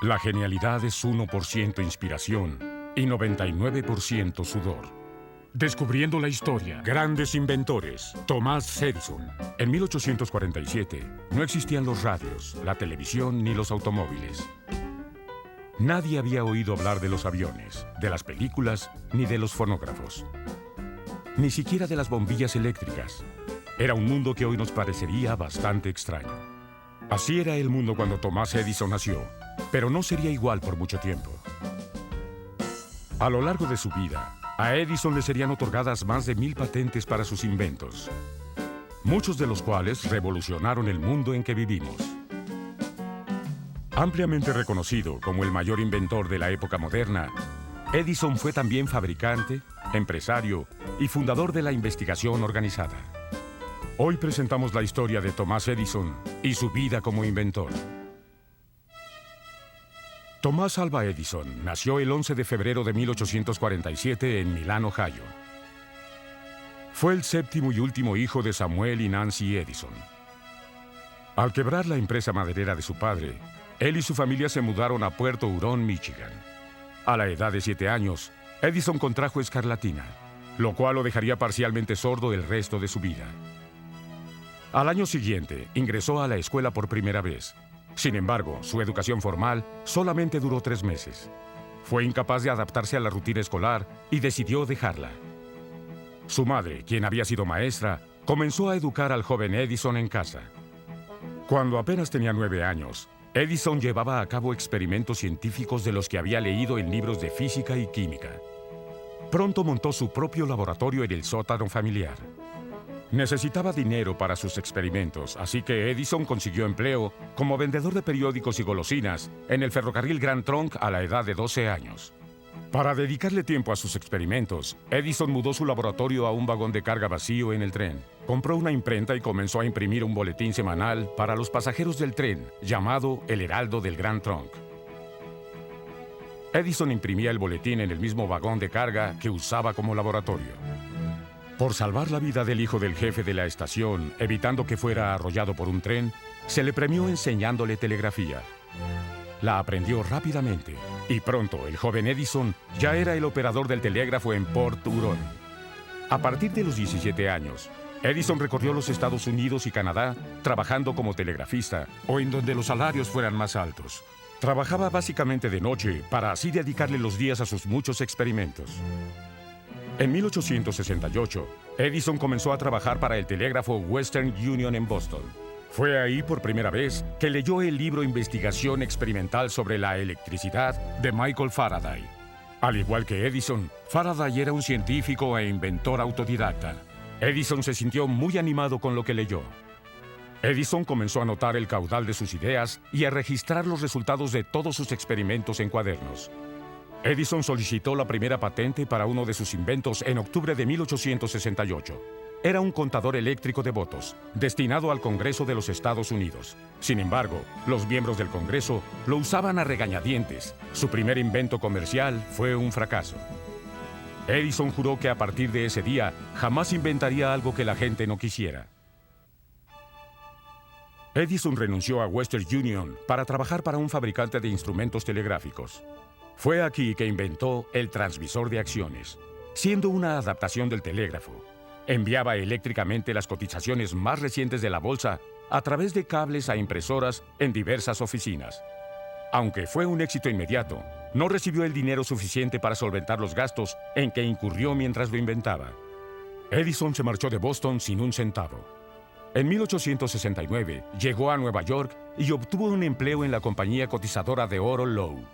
La genialidad es 1% inspiración y 99% sudor. Descubriendo la historia. Grandes inventores. Thomas Edison. En 1847 no existían los radios, la televisión ni los automóviles. Nadie había oído hablar de los aviones, de las películas ni de los fonógrafos. Ni siquiera de las bombillas eléctricas. Era un mundo que hoy nos parecería bastante extraño. Así era el mundo cuando Thomas Edison nació, pero no sería igual por mucho tiempo. A lo largo de su vida, a Edison le serían otorgadas más de 1000 patentes para sus inventos, muchos de los cuales revolucionaron el mundo en que vivimos. Ampliamente reconocido como el mayor inventor de la época moderna, Edison fue también fabricante, empresario y fundador de la investigación organizada. Hoy presentamos la historia de Thomas Edison y su vida como inventor. Thomas Alva Edison nació el 11 de febrero de 1847 en Milán, Ohio. Fue el séptimo y último hijo de Samuel y Nancy Edison. Al quebrar la empresa maderera de su padre, él y su familia se mudaron a Puerto Huron, Michigan. A la edad de 7 años, Edison contrajo escarlatina, lo cual lo dejaría parcialmente sordo el resto de su vida. Al año siguiente, ingresó a la escuela por primera vez. Sin embargo, su educación formal solamente duró 3 meses. Fue incapaz de adaptarse a la rutina escolar y decidió dejarla. Su madre, quien había sido maestra, comenzó a educar al joven Edison en casa. Cuando apenas tenía 9 años, Edison llevaba a cabo experimentos científicos de los que había leído en libros de física y química. Pronto montó su propio laboratorio en el sótano familiar. Necesitaba dinero para sus experimentos, así que Edison consiguió empleo como vendedor de periódicos y golosinas en el ferrocarril Grand Trunk a la edad de 12 años. Para dedicarle tiempo a sus experimentos, Edison mudó su laboratorio a un vagón de carga vacío en el tren. Compró una imprenta y comenzó a imprimir un boletín semanal para los pasajeros del tren, llamado El Heraldo del Grand Trunk. Edison imprimía el boletín en el mismo vagón de carga que usaba como laboratorio. Por salvar la vida del hijo del jefe de la estación, evitando que fuera arrollado por un tren, se le premió enseñándole telegrafía. La aprendió rápidamente, y pronto el joven Edison ya era el operador del telégrafo en Port Huron. A partir de los 17 años, Edison recorrió los Estados Unidos y Canadá trabajando como telegrafista o en donde los salarios fueran más altos. Trabajaba básicamente de noche para así dedicarle los días a sus muchos experimentos. En 1868, Edison comenzó a trabajar para el telégrafo Western Union en Boston. Fue ahí por primera vez que leyó el libro Investigación Experimental sobre la Electricidad de Michael Faraday. Al igual que Edison, Faraday era un científico e inventor autodidacta. Edison se sintió muy animado con lo que leyó. Edison comenzó a anotar el caudal de sus ideas y a registrar los resultados de todos sus experimentos en cuadernos. Edison solicitó la primera patente para uno de sus inventos en octubre de 1868. Era un contador eléctrico de votos, destinado al Congreso de los Estados Unidos. Sin embargo, los miembros del Congreso lo usaban a regañadientes. Su primer invento comercial fue un fracaso. Edison juró que a partir de ese día jamás inventaría algo que la gente no quisiera. Edison renunció a Western Union para trabajar para un fabricante de instrumentos telegráficos. Fue aquí que inventó el transmisor de acciones, siendo una adaptación del telégrafo. Enviaba eléctricamente las cotizaciones más recientes de la bolsa a través de cables a impresoras en diversas oficinas. Aunque fue un éxito inmediato, no recibió el dinero suficiente para solventar los gastos en que incurrió mientras lo inventaba. Edison se marchó de Boston sin un centavo. En 1869 llegó a Nueva York y obtuvo un empleo en la compañía cotizadora de oro Lowe.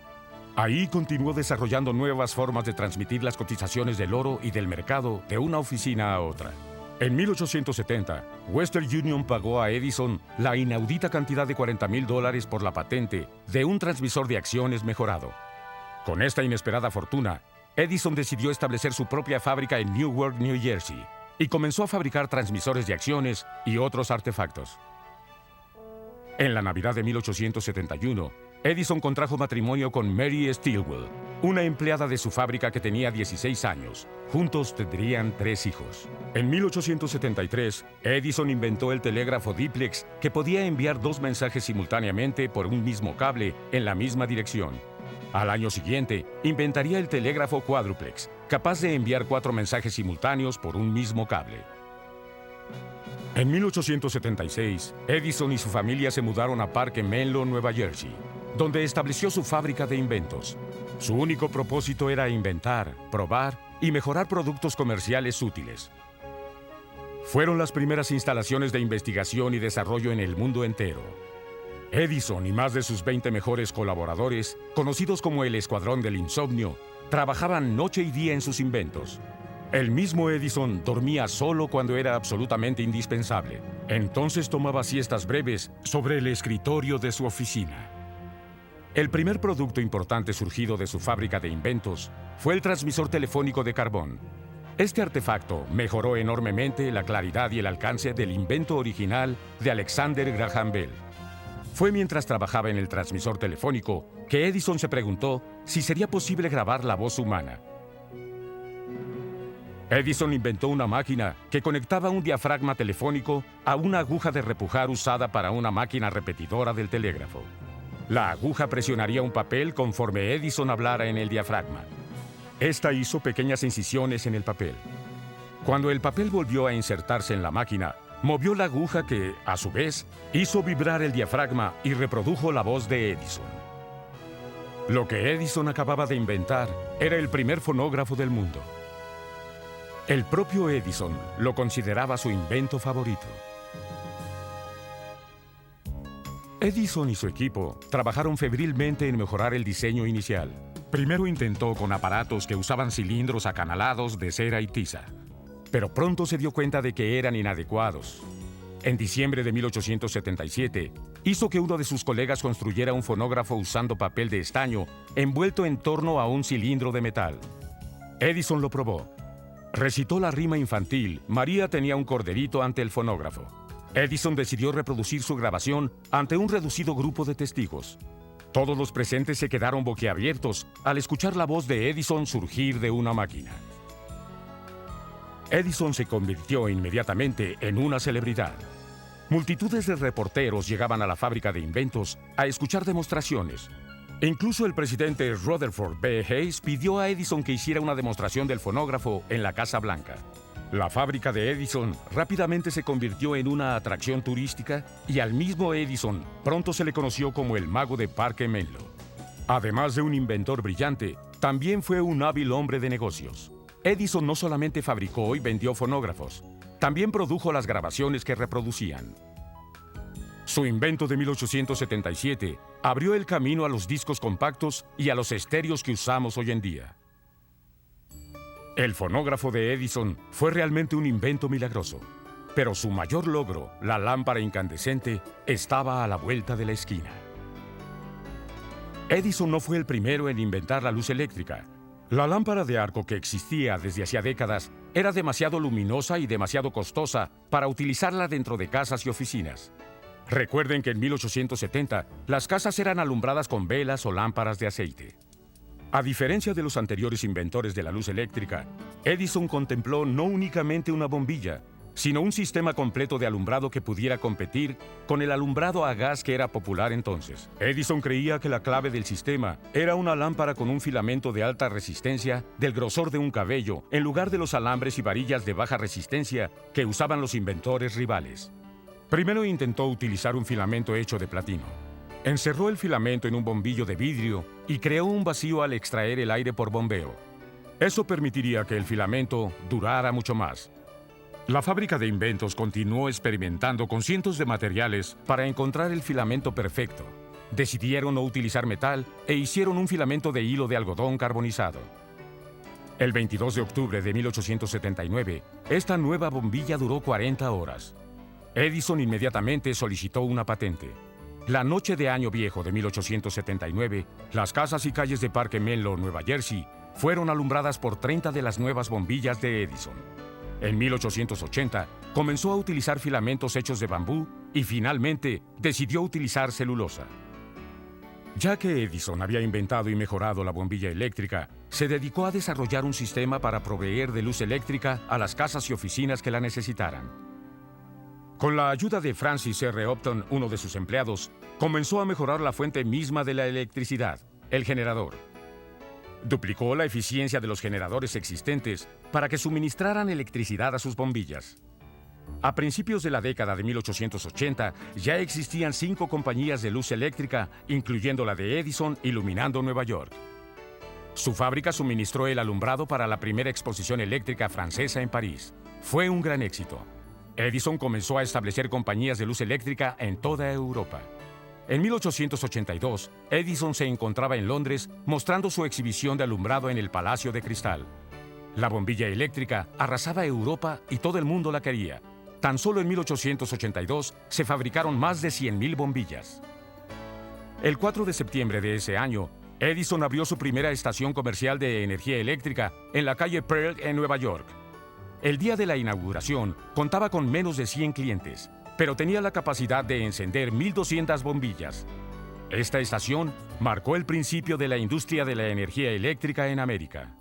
Ahí continuó desarrollando nuevas formas de transmitir las cotizaciones del oro y del mercado de una oficina a otra. En 1870, Western Union pagó a Edison la inaudita cantidad de $40,000 por la patente de un transmisor de acciones mejorado. Con esta inesperada fortuna, Edison decidió establecer su propia fábrica en Newark, New Jersey, y comenzó a fabricar transmisores de acciones y otros artefactos. En la Navidad de 1871, Edison contrajo matrimonio con Mary Stilwell, una empleada de su fábrica que tenía 16 años. Juntos tendrían 3 hijos. En 1873, Edison inventó el telégrafo díplex, que podía enviar 2 mensajes simultáneamente por un mismo cable en la misma dirección. Al año siguiente, inventaría el telégrafo cuádruplex, capaz de enviar 4 mensajes simultáneos por un mismo cable. En 1876, Edison y su familia se mudaron a Parque Menlo, Nueva Jersey, donde estableció su fábrica de inventos. Su único propósito era inventar, probar y mejorar productos comerciales útiles. Fueron las primeras instalaciones de investigación y desarrollo en el mundo entero. Edison y más de sus 20 mejores colaboradores, conocidos como el Escuadrón del Insomnio, trabajaban noche y día en sus inventos. El mismo Edison dormía solo cuando era absolutamente indispensable. Entonces tomaba siestas breves sobre el escritorio de su oficina. El primer producto importante surgido de su fábrica de inventos fue el transmisor telefónico de carbón. Este artefacto mejoró enormemente la claridad y el alcance del invento original de Alexander Graham Bell. Fue mientras trabajaba en el transmisor telefónico que Edison se preguntó si sería posible grabar la voz humana. Edison inventó una máquina que conectaba un diafragma telefónico a una aguja de repujar usada para una máquina repetidora del telégrafo. La aguja presionaría un papel conforme Edison hablara en el diafragma. Esta hizo pequeñas incisiones en el papel. Cuando el papel volvió a insertarse en la máquina, movió la aguja que, a su vez, hizo vibrar el diafragma y reprodujo la voz de Edison. Lo que Edison acababa de inventar era el primer fonógrafo del mundo. El propio Edison lo consideraba su invento favorito. Edison y su equipo trabajaron febrilmente en mejorar el diseño inicial. Primero intentó con aparatos que usaban cilindros acanalados de cera y tiza, pero pronto se dio cuenta de que eran inadecuados. En diciembre de 1877, hizo que uno de sus colegas construyera un fonógrafo usando papel de estaño envuelto en torno a un cilindro de metal. Edison lo probó. Recitó la rima infantil "María tenía un corderito" ante el fonógrafo. Edison decidió reproducir su grabación ante un reducido grupo de testigos. Todos los presentes se quedaron boquiabiertos al escuchar la voz de Edison surgir de una máquina. Edison se convirtió inmediatamente en una celebridad. Multitudes de reporteros llegaban a la fábrica de inventos a escuchar demostraciones. Incluso el presidente Rutherford B. Hayes pidió a Edison que hiciera una demostración del fonógrafo en la Casa Blanca. La fábrica de Edison rápidamente se convirtió en una atracción turística y al mismo Edison pronto se le conoció como el mago de Parque Menlo. Además de un inventor brillante, también fue un hábil hombre de negocios. Edison no solamente fabricó y vendió fonógrafos, también produjo las grabaciones que reproducían. Su invento de 1877 abrió el camino a los discos compactos y a los estéreos que usamos hoy en día. El fonógrafo de Edison fue realmente un invento milagroso, pero su mayor logro, la lámpara incandescente, estaba a la vuelta de la esquina. Edison no fue el primero en inventar la luz eléctrica. La lámpara de arco que existía desde hacía décadas era demasiado luminosa y demasiado costosa para utilizarla dentro de casas y oficinas. Recuerden que en 1870 las casas eran alumbradas con velas o lámparas de aceite. A diferencia de los anteriores inventores de la luz eléctrica, Edison contempló no únicamente una bombilla, sino un sistema completo de alumbrado que pudiera competir con el alumbrado a gas que era popular entonces. Edison creía que la clave del sistema era una lámpara con un filamento de alta resistencia del grosor de un cabello, en lugar de los alambres y varillas de baja resistencia que usaban los inventores rivales. Primero intentó utilizar un filamento hecho de platino. Encerró el filamento en un bombillo de vidrio y creó un vacío al extraer el aire por bombeo. Eso permitiría que el filamento durara mucho más. La fábrica de inventos continuó experimentando con cientos de materiales para encontrar el filamento perfecto. Decidieron no utilizar metal e hicieron un filamento de hilo de algodón carbonizado. El 22 de octubre de 1879, esta nueva bombilla duró 40 horas. Edison inmediatamente solicitó una patente. La noche de Año Viejo de 1879, las casas y calles de Parque Menlo, Nueva Jersey, fueron alumbradas por 30 de las nuevas bombillas de Edison. En 1880, comenzó a utilizar filamentos hechos de bambú y finalmente decidió utilizar celulosa. Ya que Edison había inventado y mejorado la bombilla eléctrica, se dedicó a desarrollar un sistema para proveer de luz eléctrica a las casas y oficinas que la necesitaran. Con la ayuda de Francis R. Upton, uno de sus empleados, comenzó a mejorar la fuente misma de la electricidad, el generador. Duplicó la eficiencia de los generadores existentes para que suministraran electricidad a sus bombillas. A principios de la década de 1880 ya existían 5 compañías de luz eléctrica, incluyendo la de Edison, iluminando Nueva York. Su fábrica suministró el alumbrado para la primera exposición eléctrica francesa en París. Fue un gran éxito. Edison comenzó a establecer compañías de luz eléctrica en toda Europa. En 1882, Edison se encontraba en Londres mostrando su exhibición de alumbrado en el Palacio de Cristal. La bombilla eléctrica arrasaba Europa y todo el mundo la quería. Tan solo en 1882 se fabricaron más de 100,000 bombillas. El 4 de septiembre de ese año, Edison abrió su primera estación comercial de energía eléctrica en la calle Pearl en Nueva York. El día de la inauguración contaba con menos de 100 clientes, pero tenía la capacidad de encender 1,200 bombillas. Esta estación marcó el principio de la industria de la energía eléctrica en América.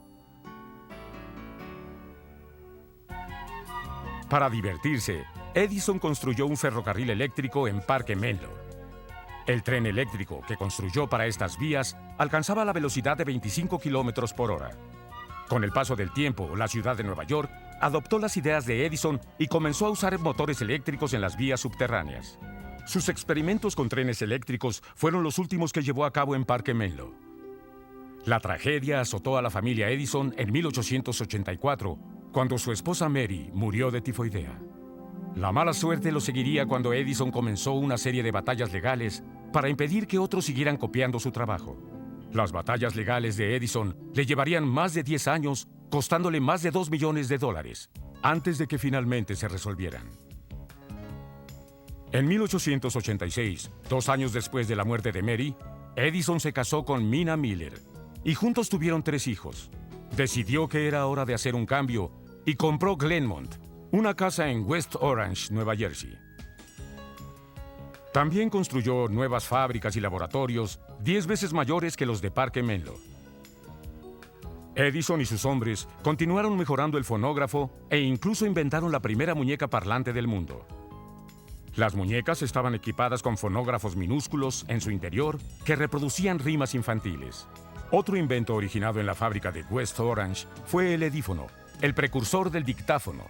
Para divertirse, Edison construyó un ferrocarril eléctrico en Parque Menlo. El tren eléctrico que construyó para estas vías alcanzaba la velocidad de 25 kilómetros por hora. Con el paso del tiempo, la ciudad de Nueva York adoptó las ideas de Edison y comenzó a usar motores eléctricos en las vías subterráneas. Sus experimentos con trenes eléctricos fueron los últimos que llevó a cabo en Parque Menlo. La tragedia azotó a la familia Edison en 1884, cuando su esposa Mary murió de tifoidea. La mala suerte lo seguiría cuando Edison comenzó una serie de batallas legales para impedir que otros siguieran copiando su trabajo. Las batallas legales de Edison le llevarían más de 10 años, costándole más de $2 millones, antes de que finalmente se resolvieran. En 1886, 2 años después de la muerte de Mary, Edison se casó con Minna Miller y juntos tuvieron 3 hijos. Decidió que era hora de hacer un cambio y compró Glenmont, una casa en West Orange, Nueva Jersey. También construyó nuevas fábricas y laboratorios 10 veces mayores que los de Parque Menlo. Edison y sus hombres continuaron mejorando el fonógrafo e incluso inventaron la primera muñeca parlante del mundo. Las muñecas estaban equipadas con fonógrafos minúsculos en su interior que reproducían rimas infantiles. Otro invento originado en la fábrica de West Orange fue el edífono, el precursor del dictáfono.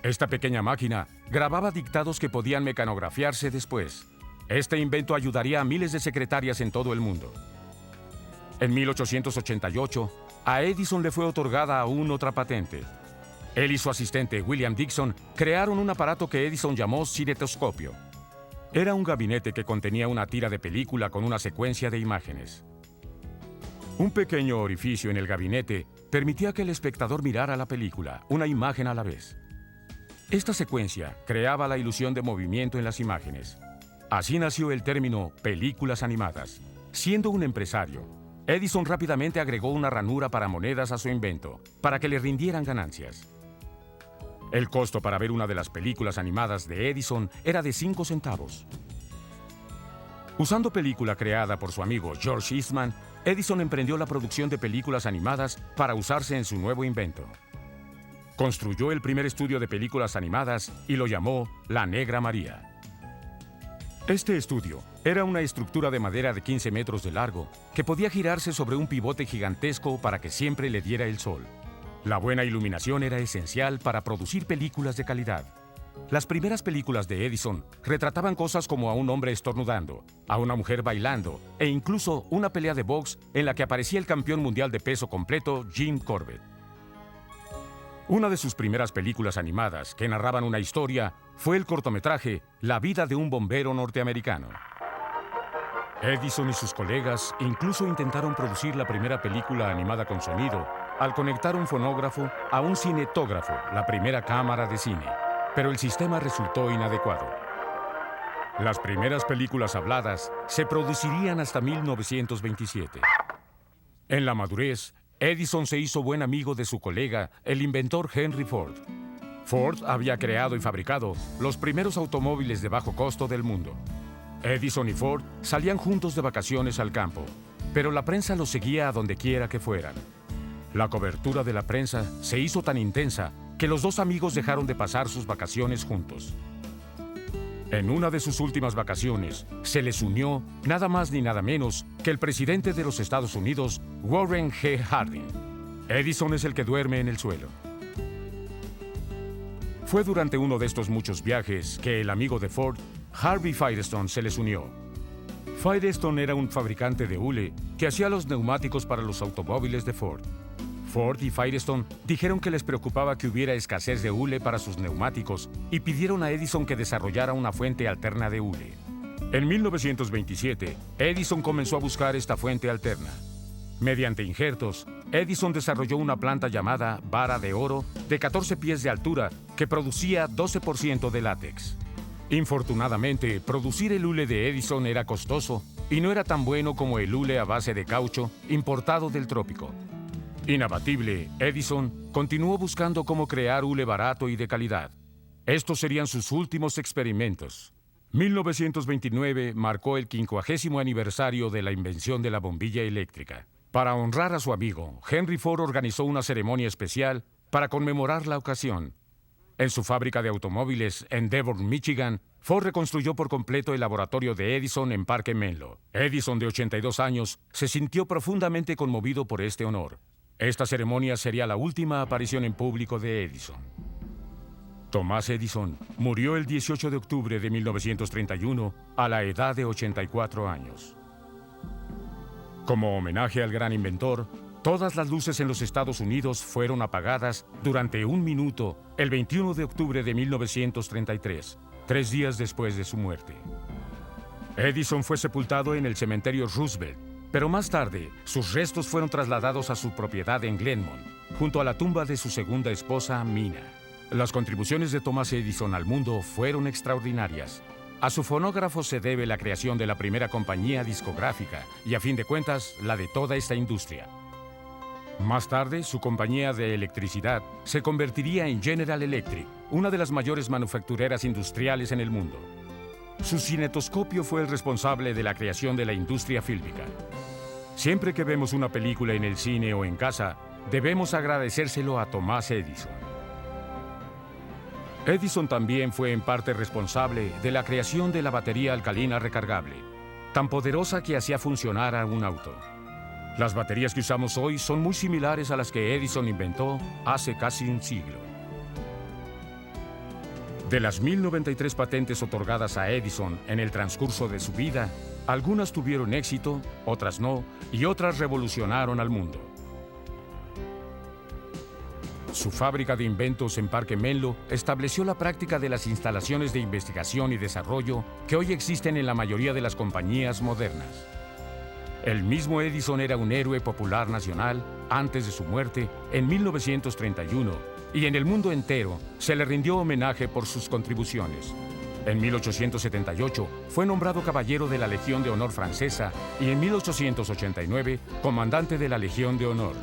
Esta pequeña máquina grababa dictados que podían mecanografiarse después. Este invento ayudaría a miles de secretarias en todo el mundo. En 1888, a Edison le fue otorgada aún otra patente. Él y su asistente William Dixon crearon un aparato que Edison llamó cinetoscopio. Era un gabinete que contenía una tira de película con una secuencia de imágenes. Un pequeño orificio en el gabinete permitía que el espectador mirara la película, una imagen a la vez. Esta secuencia creaba la ilusión de movimiento en las imágenes. Así nació el término películas animadas. Siendo un empresario, Edison rápidamente agregó una ranura para monedas a su invento, para que le rindieran ganancias. El costo para ver una de las películas animadas de Edison era de 5 centavos. Usando película creada por su amigo George Eastman, Edison emprendió la producción de películas animadas para usarse en su nuevo invento. Construyó el primer estudio de películas animadas y lo llamó La Negra María. Este estudio era una estructura de madera de 15 metros de largo que podía girarse sobre un pivote gigantesco para que siempre le diera el sol. La buena iluminación era esencial para producir películas de calidad. Las primeras películas de Edison retrataban cosas como a un hombre estornudando, a una mujer bailando e incluso una pelea de box en la que aparecía el campeón mundial de peso completo Jim Corbett. Una de sus primeras películas animadas que narraban una historia fue el cortometraje La vida de un bombero norteamericano. Edison y sus colegas incluso intentaron producir la primera película animada con sonido al conectar un fonógrafo a un cinetógrafo, la primera cámara de cine, pero el sistema resultó inadecuado. Las primeras películas habladas se producirían hasta 1927. En la madurez, Edison se hizo buen amigo de su colega, el inventor Henry Ford. Ford había creado y fabricado los primeros automóviles de bajo costo del mundo. Edison y Ford salían juntos de vacaciones al campo, pero la prensa los seguía a donde quiera que fueran. La cobertura de la prensa se hizo tan intensa que los dos amigos dejaron de pasar sus vacaciones juntos. En una de sus últimas vacaciones, se les unió nada más ni nada menos que el presidente de los Estados Unidos, Warren G. Harding. Edison es el que duerme en el suelo. Fue durante uno de estos muchos viajes que el amigo de Ford, Harvey Firestone, se les unió. Firestone era un fabricante de hule que hacía los neumáticos para los automóviles de Ford. Ford y Firestone dijeron que les preocupaba que hubiera escasez de hule para sus neumáticos y pidieron a Edison que desarrollara una fuente alterna de hule. En 1927, Edison comenzó a buscar esta fuente alterna. Mediante injertos, Edison desarrolló una planta llamada vara de oro de 14 pies de altura que producía 12% de látex. Infortunadamente, producir el hule de Edison era costoso y no era tan bueno como el hule a base de caucho importado del trópico. Inabatible, Edison continuó buscando cómo crear hule barato y de calidad. Estos serían sus últimos experimentos. 1929 marcó el 50º aniversario de la invención de la bombilla eléctrica. Para honrar a su amigo, Henry Ford organizó una ceremonia especial para conmemorar la ocasión. En su fábrica de automóviles en Dearborn, Michigan, Ford reconstruyó por completo el laboratorio de Edison en Parque Menlo. Edison, de 82 años, se sintió profundamente conmovido por este honor. Esta ceremonia sería la última aparición en público de Edison. Thomas Edison murió el 18 de octubre de 1931 a la edad de 84 años. Como homenaje al gran inventor, todas las luces en los Estados Unidos fueron apagadas durante 1 minuto el 21 de octubre de 1933, 3 días después de su muerte. Edison fue sepultado en el cementerio Roosevelt, pero más tarde, sus restos fueron trasladados a su propiedad en Glenmont, junto a la tumba de su segunda esposa, Mina. Las contribuciones de Thomas Edison al mundo fueron extraordinarias. A su fonógrafo se debe la creación de la primera compañía discográfica y, a fin de cuentas, la de toda esta industria. Más tarde, su compañía de electricidad se convertiría en General Electric, una de las mayores manufactureras industriales en el mundo. Su cinetoscopio fue el responsable de la creación de la industria fílmica. Siempre que vemos una película en el cine o en casa, debemos agradecérselo a Thomas Edison. Edison también fue en parte responsable de la creación de la batería alcalina recargable, tan poderosa que hacía funcionar a un auto. Las baterías que usamos hoy son muy similares a las que Edison inventó hace casi un siglo. De las 1093 patentes otorgadas a Edison en el transcurso de su vida, algunas tuvieron éxito, otras no, y otras revolucionaron al mundo. Su fábrica de inventos en Parque Menlo estableció la práctica de las instalaciones de investigación y desarrollo que hoy existen en la mayoría de las compañías modernas. El mismo Edison era un héroe popular nacional antes de su muerte en 1931 y en el mundo entero se le rindió homenaje por sus contribuciones. En 1878 fue nombrado Caballero de la Legión de Honor francesa y en 1889 Comandante de la Legión de Honor.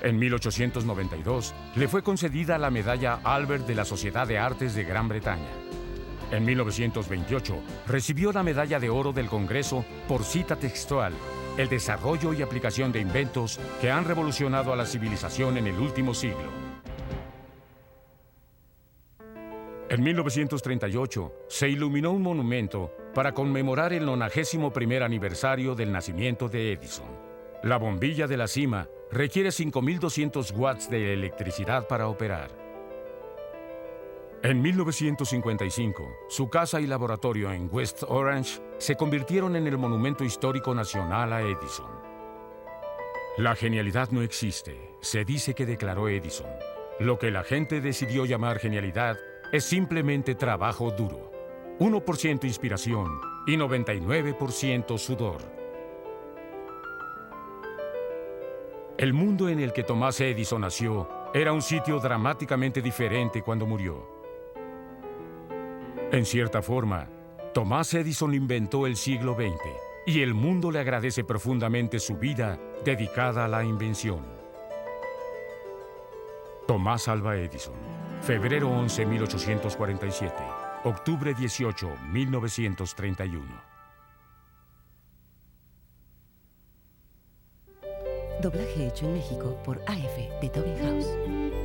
En 1892 le fue concedida la medalla Albert de la Sociedad de Artes de Gran Bretaña. En 1928 recibió la medalla de oro del Congreso por cita textual, el desarrollo y aplicación de inventos que han revolucionado a la civilización en el último siglo. En 1938 se iluminó un monumento para conmemorar el 91º aniversario del nacimiento de Edison. La bombilla de la cima requiere 5.200 watts de electricidad para operar. En 1955, su casa y laboratorio en West Orange se convirtieron en el monumento histórico nacional a Edison. La genialidad no existe, se dice que declaró Edison. Lo que la gente decidió llamar genialidad es simplemente trabajo duro. 1% inspiración y 99% sudor. El mundo en el que Thomas Edison nació era un sitio dramáticamente diferente cuando murió. En cierta forma, Thomas Edison inventó el siglo XX y el mundo le agradece profundamente su vida dedicada a la invención. Thomas Alva Edison, febrero 11, 1847, Octubre 18, 1931. Doblaje hecho en México por AF de Tobin House.